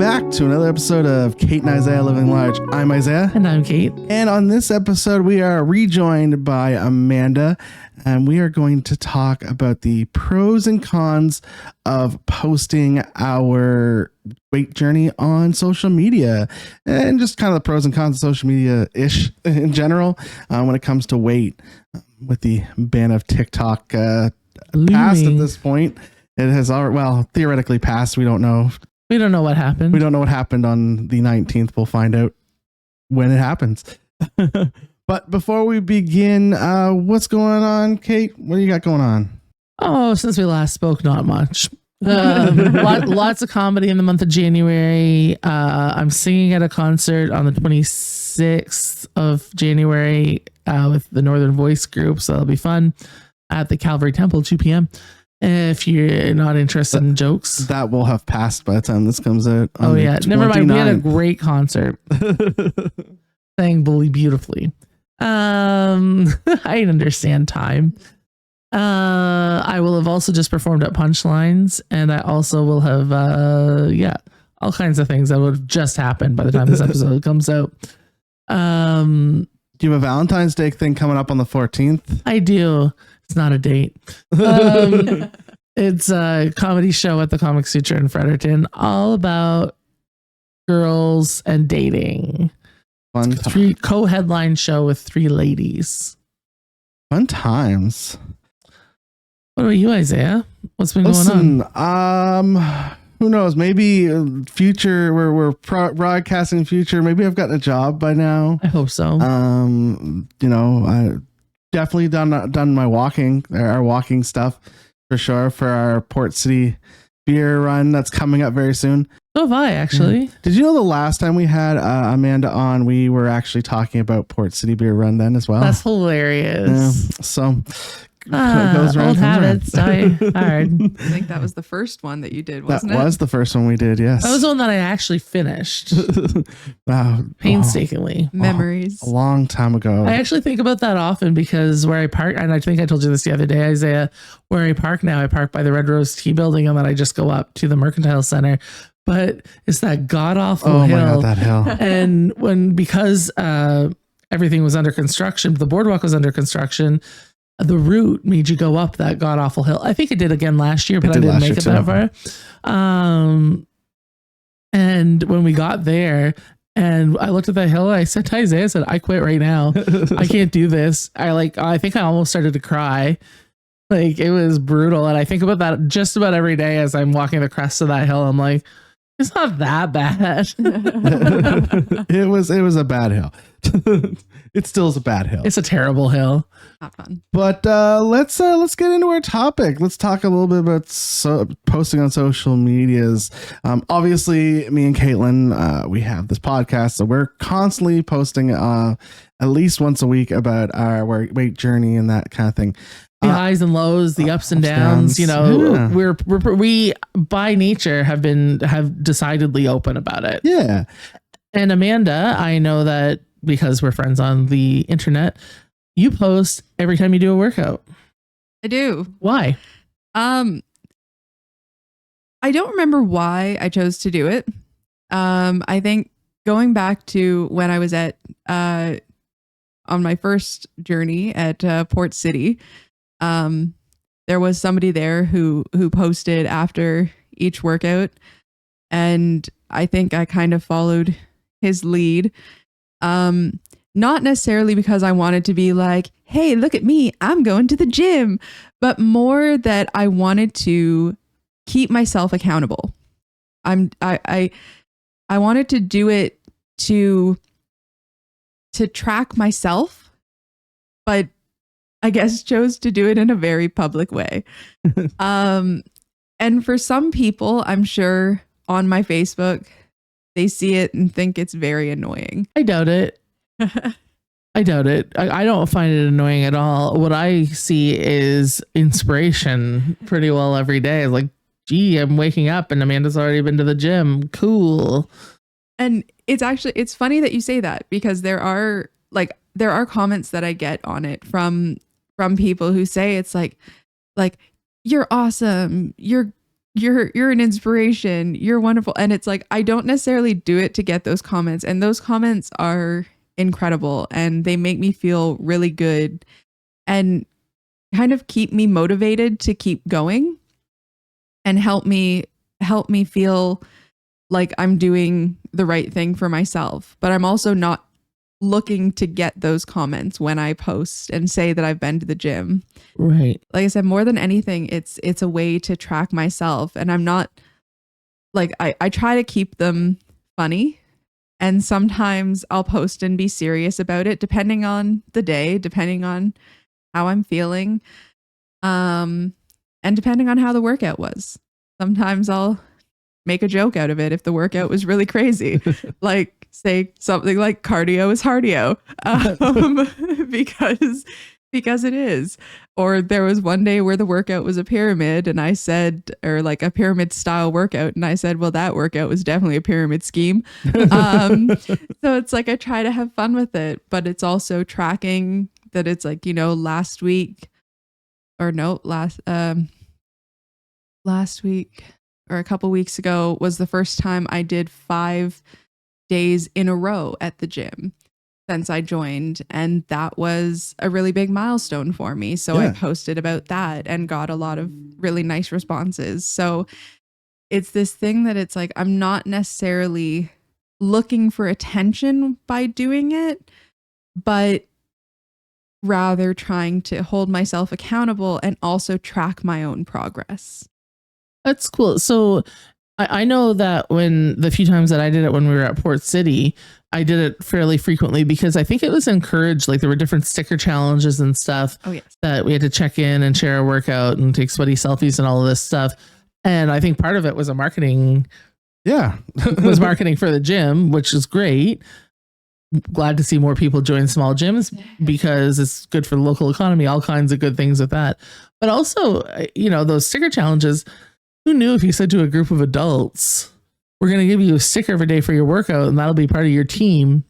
back to another episode of Kate and Isaiah Living Large. I'm Isaiah. And I'm Kate. And on this episode, we are rejoined by Amanda, and we are going to talk about the pros and cons of posting our weight journey on social media, and just kind of the pros and cons of social media-ish in general when it comes to weight. With the ban of TikTok passed at this point, it has already, well, theoretically passed. We don't know. We don't know what happened. We don't know what happened on the 19th. We'll find out when it happens. But before we begin, what's going on, Kate? What do you got going on? Oh, since we last spoke, not much. Lots of comedy in the month of January. I'm singing at a concert on the 26th of January with the Northern Voice group, so that'll be fun at the Calvary Temple, 2 p.m. If you're not interested in jokes, that will have passed by the time this comes out. Oh yeah, never mind. We had a great concert. Sang bully beautifully. I understand time. I will have also just performed at Punchlines, and I also will have all kinds of things that would have just happened by the time this episode comes out. Do you have a Valentine's Day thing coming up on the 14th? I do. It's not a date. It's a comedy show at the Comic Sutra in Fredericton, all about girls and dating. Fun Three co-headline show with three ladies. Fun times. What about you, Isaiah? What's been going on? Who knows? Maybe future. We're broadcasting future. Maybe I've gotten a job by now. I hope so. I definitely done my walking, our walking stuff for sure for our Port City beer run that's coming up very soon. So have I, actually. Did you know the last time we had Amanda on, we were actually talking about Port City beer run then as well? That's hilarious. Yeah, so goes around, old habits die hard. I think that was the first one that you did, wasn't it? That was the first one we did, yes. That was the one that I actually finished. Wow. Painstakingly. Memories. A long time ago. I actually think about that often because where I park, and I think I told you this the other day, Isaiah, where I park now, I park by the Red Rose Tea Building, and then I just go up to the Mercantile Center. But it's that god-awful hill. Oh my God, that hill. And because everything was under construction, the boardwalk was under construction, the route made you go up that god awful hill. I think it did again last year, but I didn't make it that far. And when we got there and I looked at that hill, I said to Isaiah, I said, I quit right now. I can't do this. I think I almost started to cry. Like, it was brutal. And I think about that just about every day as I'm walking the crest of that hill. I'm like, it's not that bad. It was a bad hill. It still is a bad hill. It's a terrible hill. Not fun. But let's get into our topic. Let's talk a little bit about posting on social medias. Obviously, me and Caitlin, we have this podcast, so we're constantly posting at least once a week about our weight journey and that kind of thing. The highs and lows, the ups and downs. You know, we by nature have decidedly open about it. Yeah. And Amanda, I know that because we're friends on the internet, you post every time you do a workout. I do. Why? I don't remember why I chose to do it. I think going back to when I was at on my first journey at Port City, there was somebody there who posted after each workout, and I think I kind of followed his lead. Not necessarily because I wanted to be like, hey, look at me, I'm going to the gym, but more that I wanted to keep myself accountable. I wanted to do it to track myself, but I guess chose to do it in a very public way. And for some people, I'm sure on my Facebook, they see it and think it's very annoying. I doubt it. I doubt it. I don't find it annoying at all. What I see is inspiration pretty well every day. Like, gee, I'm waking up and Amanda's already been to the gym. Cool. And it's funny that you say that, because there are comments that I get on it from people who say it's like, you're awesome. You're you're an inspiration. You're wonderful. And it's like, I don't necessarily do it to get those comments. And those comments are incredible and they make me feel really good and kind of keep me motivated to keep going and help me feel like I'm doing the right thing for myself. But I'm also not looking to get those comments when I post and say that I've been to the gym. Right. Like I said, more than anything, it's a way to track myself. And I'm not like, I try to keep them funny. And sometimes I'll post and be serious about it, depending on the day, depending on how I'm feeling, and depending on how the workout was. Sometimes I'll make a joke out of it if the workout was really crazy. Like say something like cardio is cardio, because it is. Or there was one day where the workout was a pyramid and I said, or like a pyramid style workout. And I said, well, that workout was definitely a pyramid scheme. So it's like, I try to have fun with it, but it's also tracking that it's like, last week or a couple weeks ago was the first time I did 5 days in a row at the gym since I joined. And that was a really big milestone for me. So I posted about that and got a lot of really nice responses. So it's this thing that it's like, I'm not necessarily looking for attention by doing it, but rather trying to hold myself accountable and also track my own progress. That's cool. So I know that when the few times that I did it when we were at Port City, I did it fairly frequently because I think it was encouraged. Like there were different sticker challenges and stuff that we had to check in and share a workout and take sweaty selfies and all of this stuff. And I think part of it was marketing for the gym, which is great. Glad to see more people join small gyms because it's good for the local economy, all kinds of good things with that. But also, those sticker challenges, who knew if you said to a group of adults, we're going to give you a sticker every day for your workout and that'll be part of your team.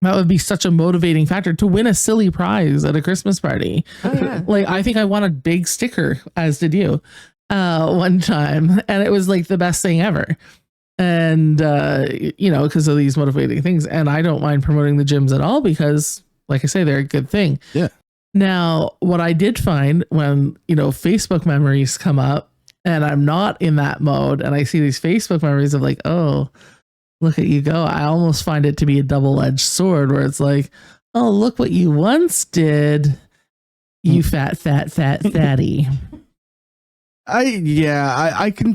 That would be such a motivating factor to win a silly prize at a Christmas party. Oh, yeah. Like, I think I won a big sticker, as did you, one time. And it was like the best thing ever. And, because of these motivating things. And I don't mind promoting the gyms at all because, like I say, they're a good thing. Yeah. Now, what I did find when, Facebook memories come up and I'm not in that mode and I see these Facebook memories of like, oh, look at you go. I almost find it to be a double-edged sword where it's like, oh, look what you once did, you fatty. I can,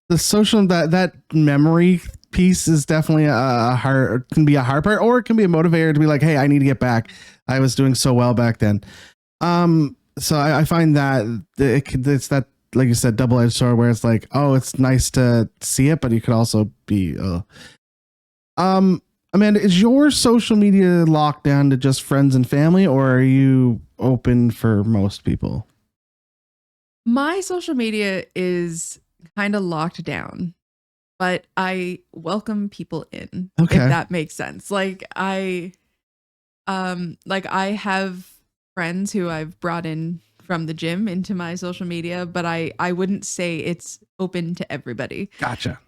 the social, that memory piece is definitely can be a hard part, or it can be a motivator to be like, hey, I need to get back. I was doing so well back then. So I find that it's that, like you said, double-edged sword where it's like, oh, it's nice to see it, but you could also be, Amanda, is your social media locked down to just friends and family, or are you open for most people? My social media is kind of locked down, but I welcome people in, if that makes sense. Like I have friends who I've brought in from the gym into my social media, but I wouldn't say it's open to everybody. Gotcha.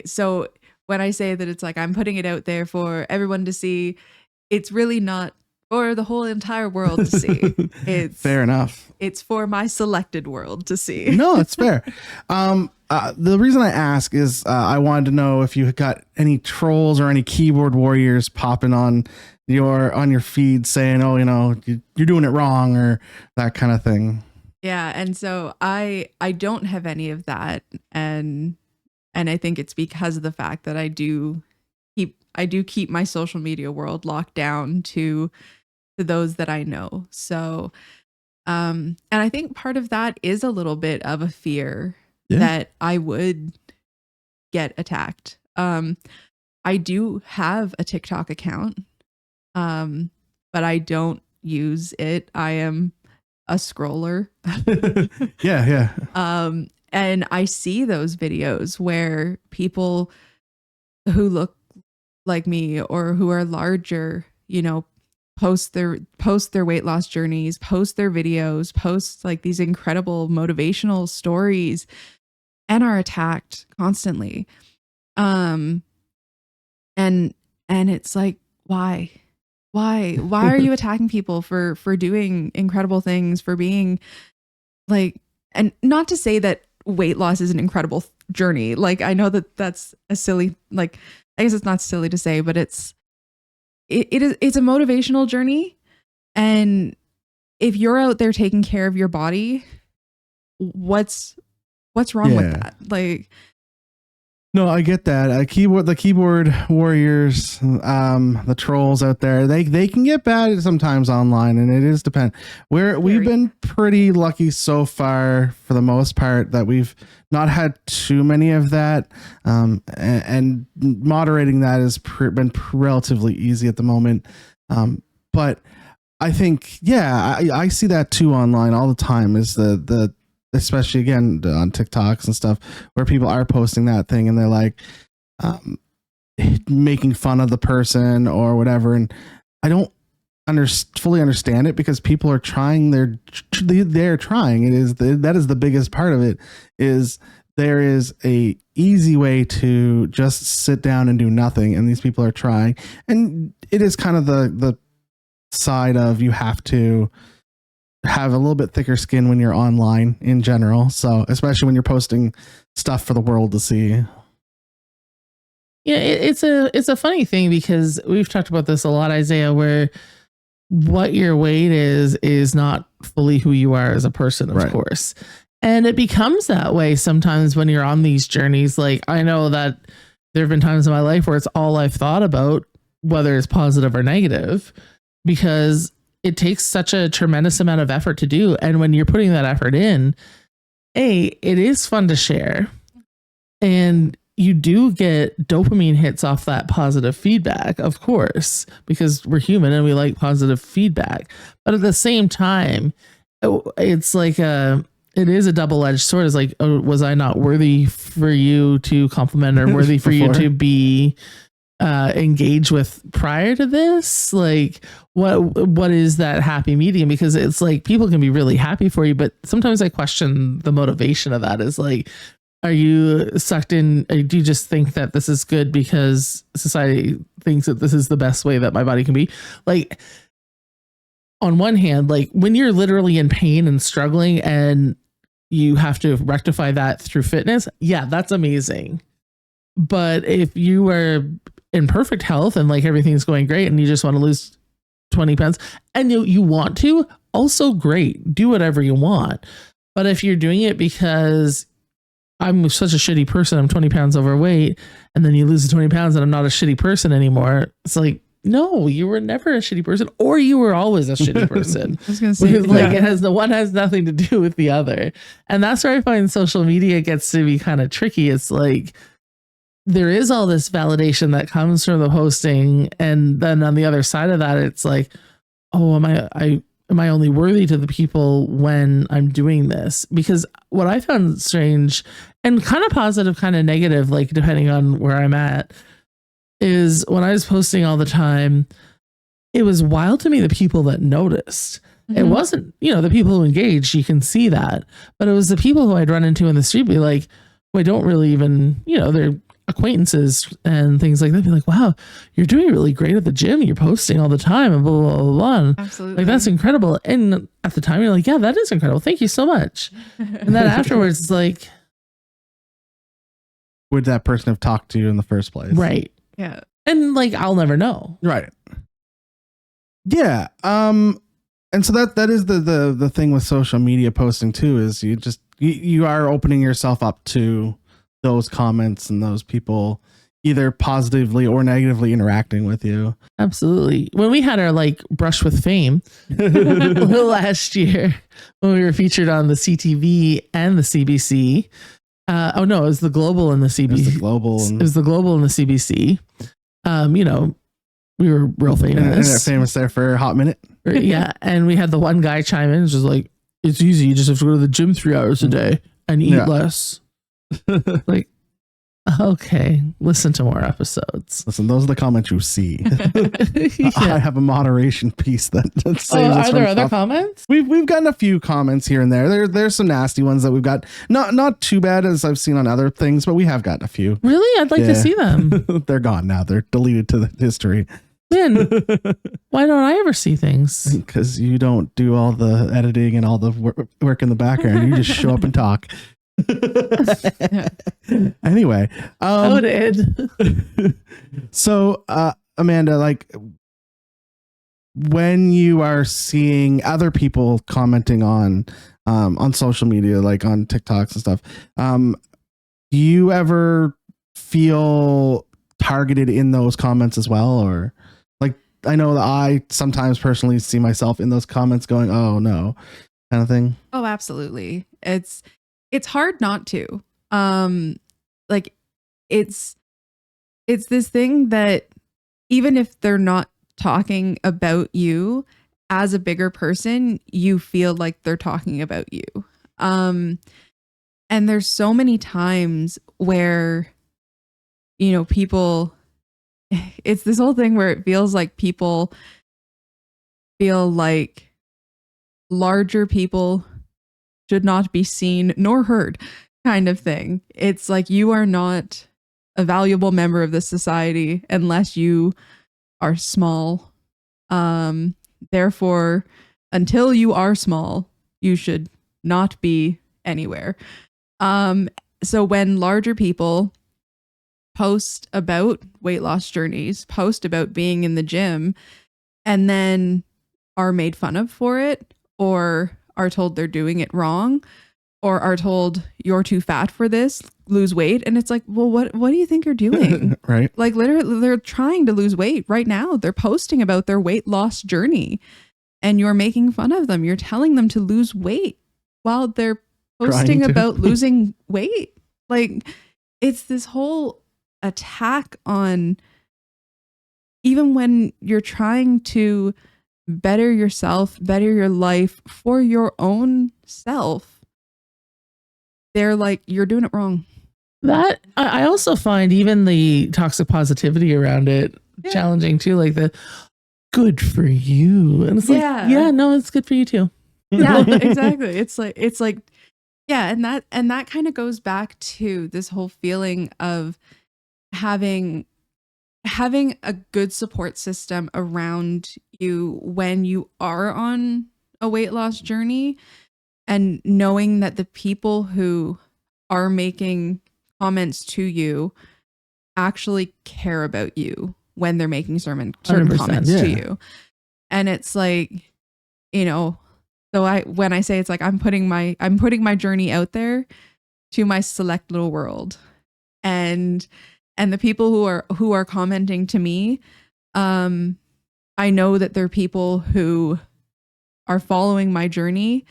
So when I say that it's like I'm putting it out there for everyone to see, it's really not for the whole entire world to see. It's fair enough. It's for my selected world to see. No, it's fair. The reason I ask is I wanted to know if you got any trolls or any keyboard warriors popping on your feed saying, oh, you're doing it wrong or that kind of thing. Yeah. And so I don't have any of that. And I think it's because of the fact that I do keep my social media world locked down to those that I know. So, and I think part of that is a little bit of a fear that I would get attacked. I do have a TikTok account, but I don't use it. I am a scroller. Yeah. And I see those videos where people who look like me or who are larger, post their weight loss journeys, post their videos, post like these incredible motivational stories, and are attacked constantly. And it's like, why are you attacking people for doing incredible things, for being like, and not to say that weight loss is an incredible journey. Like, I know that that's a silly, like, I guess it's not silly to say, but it's a motivational journey. And if you're out there taking care of your body, what's wrong with that? Like, no, I get that. The keyboard warriors, the trolls out there, they can get bad sometimes online, and it is depend. We've been pretty lucky so far, for the most part, that we've not had too many of that, and moderating that has been relatively easy at the moment. But I think, yeah, I see that too online all the time. Is the especially again on TikToks and stuff, where people are posting that thing and they're like making fun of the person or whatever. And I don't fully understand it, because people are trying. They're trying. That is the biggest part of it. Is there is a easy way to just sit down and do nothing, and these people are trying. And it is kind of the side of, you have to have a little bit thicker skin when you're online in general. So especially when you're posting stuff for the world to see. Yeah, it's a funny thing, because we've talked about this a lot, Isaiah, where what your weight is not fully who you are as a person, of course. And it becomes that way sometimes when you're on these journeys. Like, I know that there have been times in my life where it's all I've thought about, whether it's positive or negative, because it takes such a tremendous amount of effort to do. And when you're putting that effort in, it is fun to share. And you do get dopamine hits off that positive feedback, of course, because we're human and we like positive feedback. But at the same time, it's like it is a double-edged sword. It's like, oh, was I not worthy for you to compliment, or worthy for you to be engage with prior to this? Like, what is that happy medium? Because it's like, people can be really happy for you, but sometimes I question the motivation of that. Is like, are you sucked in? Or do you just think that this is good because society thinks that this is the best way that my body can be? Like, on one hand, like, when you're literally in pain and struggling and you have to rectify that through fitness, yeah, that's amazing. But if you are in perfect health and like everything's going great and you just want to lose 20 pounds and you want to, also great, do whatever you want. But if you're doing it because I'm such a shitty person, I'm 20 pounds overweight, and then you lose the 20 pounds and I'm not a shitty person anymore, it's like, no, you were never a shitty person, or you were always a shitty person. I was gonna say, like, one has nothing to do with the other. And that's where I find social media gets to be kind of tricky. It's like, there is all this validation that comes from the posting, and then on the other side of that, it's like, oh, am I only worthy to the people when I'm doing this? Because what I found strange and kind of positive, kind of negative, like depending on where I'm at, is when I was posting all the time, it was wild to me the people that noticed. Mm-hmm. It wasn't, the people who engaged, you can see that, but it was the people who I'd run into in the street, be like, well, I don't really even, they're acquaintances and things like that, be like, wow, you're doing really great at the gym, you're posting all the time, and blah blah blah, blah. Absolutely, like, that's incredible. And at the time you're like, yeah, that is incredible, thank you so much. And then afterwards it's like, would that person have talked to you in the first place? Right. Yeah. And like, I'll never know. Right. Yeah. And so that is the thing with social media posting too, is you are opening yourself up to those comments and those people either positively or negatively interacting with you. Absolutely. When we had our brush with fame last year, when we were featured on the CTV and the CBC, it was the Global and the CBC. It was the Global and the CBC. We were real famous. And famous there for a hot minute. Yeah. And we had the one guy chime in, just like, it's easy. You just have to go to the gym 3 hours a day and eat less. Like, Okay, listen to more episodes. Listen, those are the comments you see. I have a moderation piece that saves us Are from there other stuff. comments? We've gotten a few comments here and there. There's some nasty ones that we've got. Not too bad as I've seen on other things, but we have gotten a few. Really? I'd like to see them. They're gone now. They're deleted to the history. Man, why don't I ever see things? Because you don't do all the editing and all the work in the background. You just show up and talk. Anyway, Noted. So Amanda, like when you are seeing other people commenting on social media, like on TikToks and stuff, do you ever feel targeted in those comments as well? Or like, I know that I sometimes personally see myself in those comments going, oh no, kind of thing. Oh, absolutely. It's hard not to. Like it's this thing that even if they're not talking about you as a bigger person, you feel like they're talking about you. And there's so many times where, you know, people, it's this whole thing where it feels like people feel like larger people should not be seen nor heard, kind of thing. It's like you are not a valuable member of this society unless you are small. Therefore, until you are small, you should not be anywhere. So when larger people post about weight loss journeys, post about being in the gym, and then are made fun of for it, or are told they're doing it wrong, or are told you're too fat for this, lose weight. And it's like, well, what do you think you're doing? Right. Like literally they're trying to lose weight right now. They're posting about their weight loss journey and you're making fun of them. You're telling them to lose weight while they're posting about losing weight. Like it's this whole attack on, even when you're trying to better yourself, better your life for your own self, they're like, you're doing it wrong. That I also find even the toxic positivity around it challenging too, like the good for you. And it's like, yeah, no, it's good for you too. Yeah, exactly. It's like, yeah. And that kind of goes back to this whole feeling of having a good support system around you when you are on a weight loss journey, and knowing that the people who are making comments to you actually care about you when they're making certain comments to you. And it's like, you know, so when I say it's like I'm putting my journey out there to my select little world, and the people who are commenting to me, I know that they're people who are following my journey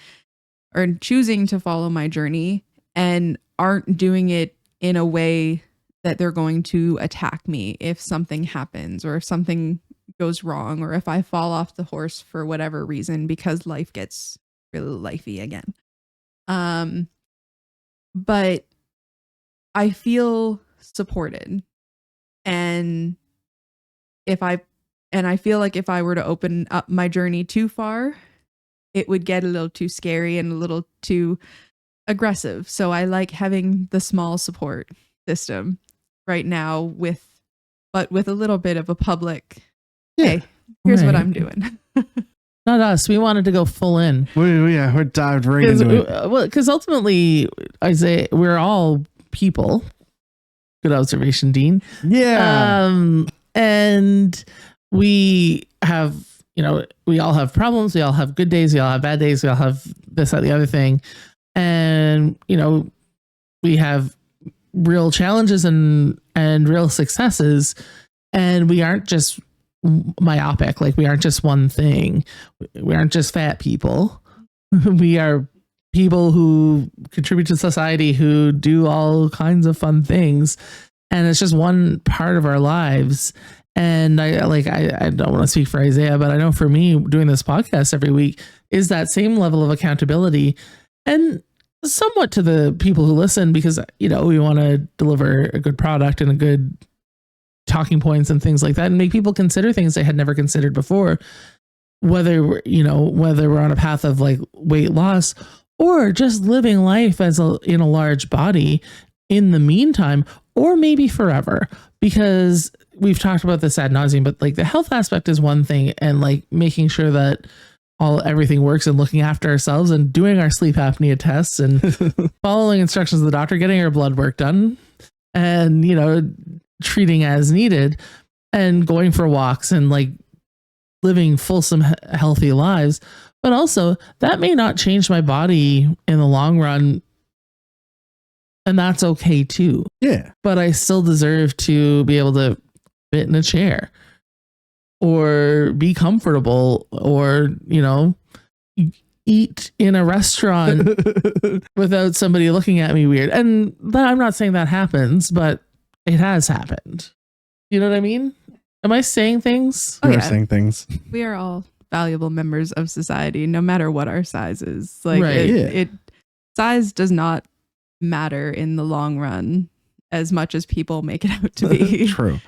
or choosing to follow my journey and aren't doing it in a way that they're going to attack me if something happens or if something goes wrong or if I fall off the horse for whatever reason because life gets really lifey again. But I feel supported, and I feel like if I were to open up my journey too far, it would get a little too scary and a little too aggressive. So I like having the small support system right now with a little bit of a public, hey, here's what I'm doing. Not us. We wanted to go full in. We're dived right into it. Well, because ultimately, Isaiah, we're all people. Good observation, Dean. Yeah. And we have, we all have problems. We all have good days. We all have bad days. We all have this, that, the other thing. And, we have real challenges and real successes. And we aren't just myopic. Like we aren't just one thing. We aren't just fat people. We are people who contribute to society, who do all kinds of fun things. And it's just one part of our lives. And I don't want to speak for Isaiah, but I know for me doing this podcast every week is that same level of accountability. And somewhat to the people who listen, because, you know, we want to deliver a good product and a good talking points and things like that, and make people consider things they had never considered before, whether we're on a path of like weight loss or just living life in a large body in the meantime, or maybe forever. Because we've talked about this ad nauseum, but like the health aspect is one thing, and like making sure that everything works and looking after ourselves and doing our sleep apnea tests and following instructions of the doctor, getting our blood work done, and, you know, treating as needed, and going for walks and like living fulsome, healthy lives. But also that may not change my body in the long run, and that's okay too. Yeah. But I still deserve to be able to fit in a chair or be comfortable, or, you know, eat in a restaurant without somebody looking at me weird. And I'm not saying that happens, but it has happened. You know what I mean? Am I saying things? You're saying things. We are all valuable members of society, no matter what our size is. Like, Right. Size does not matter in the long run as much as people make it out to be. True.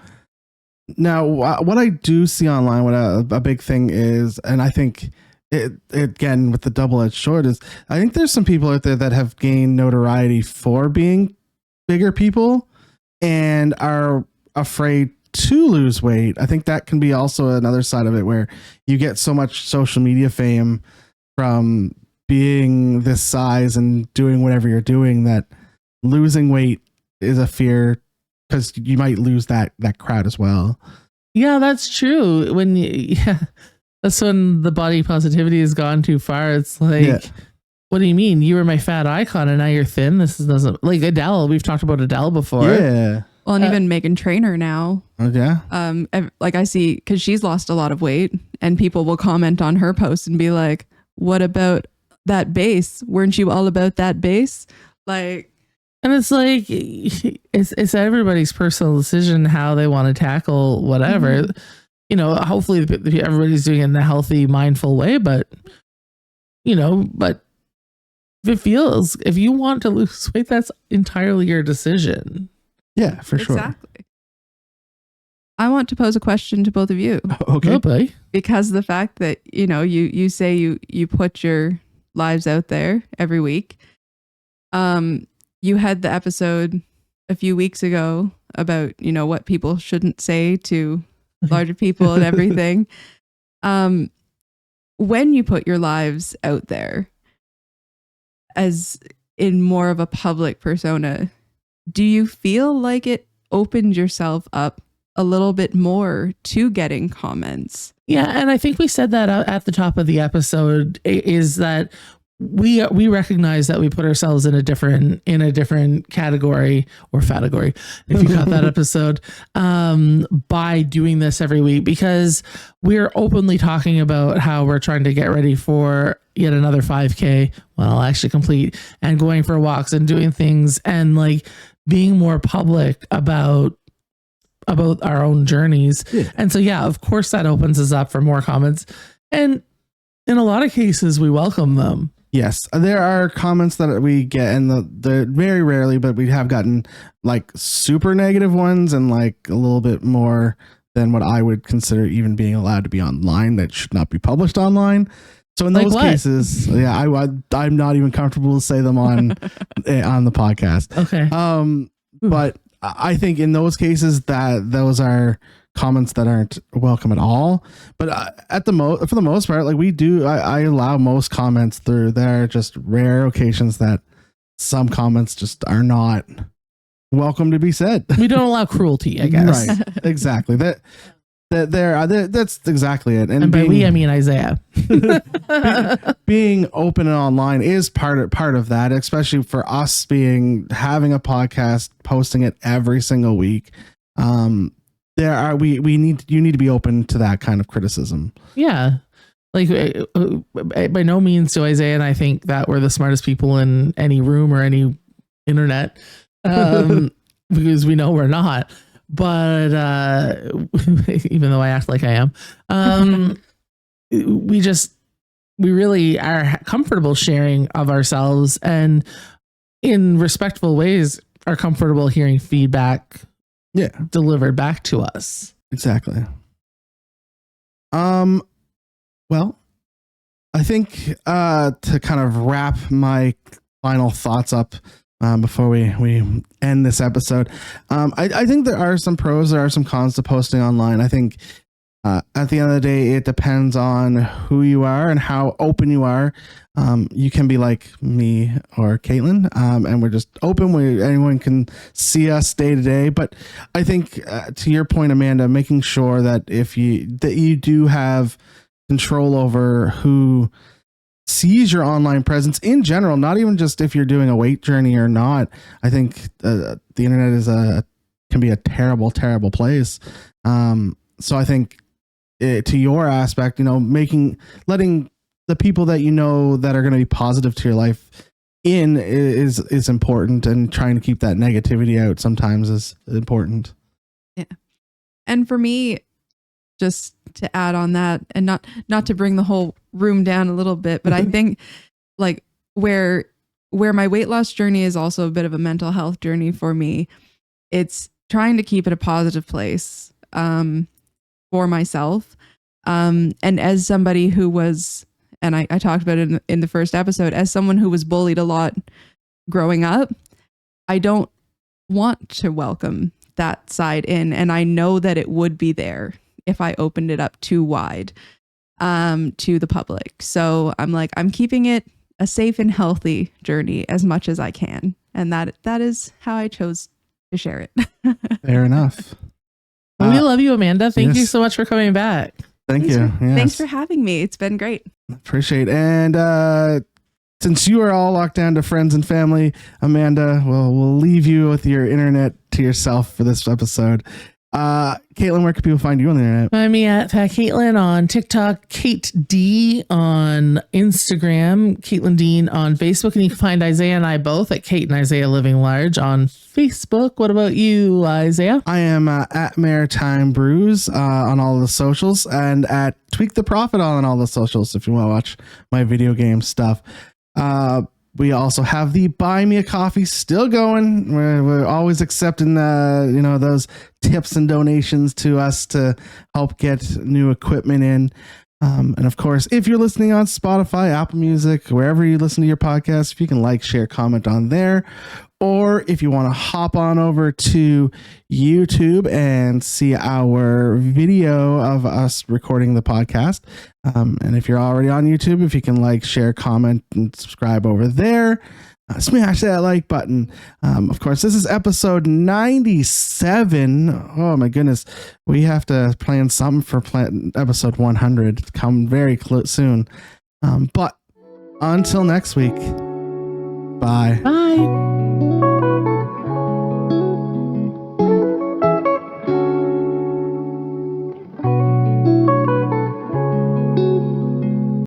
Now, what I do see online, what a big thing is, and I think it again with the double-edged sword, is I think there's some people out there that have gained notoriety for being bigger people and are afraid to lose weight. I think that can be also another side of it, where you get so much social media fame from being this size and doing whatever you're doing, that losing weight is a fear, because you might lose that crowd as well. Yeah, that's true. That's when the body positivity has gone too far. It's like, what do you mean? You were my fat icon and now you're thin? This doesn't, like Adele. We've talked about Adele before. Yeah. Well, and even Meghan Trainor now. Oh, yeah. Like I see, because she's lost a lot of weight, and people will comment on her post and be like, "What about that base? Weren't you all about that base?" Like, and it's like, it's everybody's personal decision how they want to tackle whatever. Mm-hmm. You know, hopefully everybody's doing it in a healthy, mindful way, but, you know, if you want to lose weight, that's entirely your decision. Yeah, for sure. Exactly. I want to pose a question to both of you. Okay. Oh, boy. Because the fact that, you know, you say you put your lives out there every week. You had the episode a few weeks ago about, you know, what people shouldn't say to larger people and everything. When you put your lives out there as in more of a public persona, do you feel like it opened yourself up a little bit more to getting comments? Yeah, and I think we said that at the top of the episode, is that we recognize that we put ourselves in a different category or category, if you got that episode, by doing this every week, because we're openly talking about how we're trying to get ready for yet another 5K, well, actually complete, and going for walks and doing things and like being more public about our own journeys. Yeah. And so, yeah, of course that opens us up for more comments. And in a lot of cases, we welcome them. Yes, there are comments that we get, and the very rarely, but we have gotten like super negative ones and like a little bit more than what I would consider even being allowed to be online, that should not be published online. So in those cases, yeah, I'm not even comfortable to say them on the podcast. Okay. But I think in those cases that those are comments that aren't welcome at all. But for the most part, like I allow most comments through. There are just rare occasions that some comments just are not welcome to be said. We don't allow cruelty, I guess. Right. Exactly. That's exactly it. And by we, I mean Isaiah. being open and online is part of that, especially for us having a podcast, posting it every single week. You need to be open to that kind of criticism. Yeah. Like by no means do Isaiah and I think that we're the smartest people in any room or any internet, because we know we're not. But even though I act like I am, we just we really are comfortable sharing of ourselves, and in respectful ways are comfortable hearing feedback delivered back to us. Exactly. Well, I think to kind of wrap my final thoughts up before we end this episode, I think there are some pros, there are some cons to posting online. I think at the end of the day, it depends on who you are and how open you are. You can be like me or Caitlin, and we're just open. Anyone can see us day to day. But I think to your point, Amanda, making sure that you do have control over who sees your online presence in general, not even just if you're doing a weight journey or not. I think the internet can be a terrible, terrible place. So I think to your aspect, letting the people that you know that are going to be positive to your life is important, and trying to keep that negativity out sometimes is important. Yeah. And for me, just to add on that, and not to bring the whole room down a little bit, but I think like where my weight loss journey is also a bit of a mental health journey for me, it's trying to keep it a positive place for myself. And as somebody who was, and I talked about it in the first episode, as someone who was bullied a lot growing up, I don't want to welcome that side in. And I know that it would be there if I opened it up too wide to the public. So I'm keeping it a safe and healthy journey as much as I can. And that is how I chose to share it. Fair enough. Well, we love you, Amanda. Thank you yes. so much for coming back. Thank you. Thanks for having me. It's been great. Appreciate it. And since you are all locked down to friends and family, Amanda, we'll leave you with your internet to yourself for this episode. Caitlin, where can people find you on the internet? Find me at Fat Caitlin on TikTok, Kate D on Instagram, Caitlin Dean on Facebook, and you can find Isaiah and I both at Kate and Isaiah Living Large on Facebook. What about you, Isaiah? I am at Maritime Brews on all the socials, and at Tweak the Profit on all the socials if you want to watch my video game stuff. We also have the Buy Me a Coffee still going. We're always accepting those tips and donations to us to help get new equipment in. And of course, if you're listening on Spotify, Apple Music, wherever you listen to your podcast, if you can like, share, comment on there. Or if you want to hop on over to YouTube and see our video of us recording the podcast. And if you're already on YouTube, if you can like, share, comment, and subscribe over there, smash that like button. Of course, this is episode 97. Oh my goodness. We have to plan something for episode 100. Come very soon. But until next week, bye. Bye.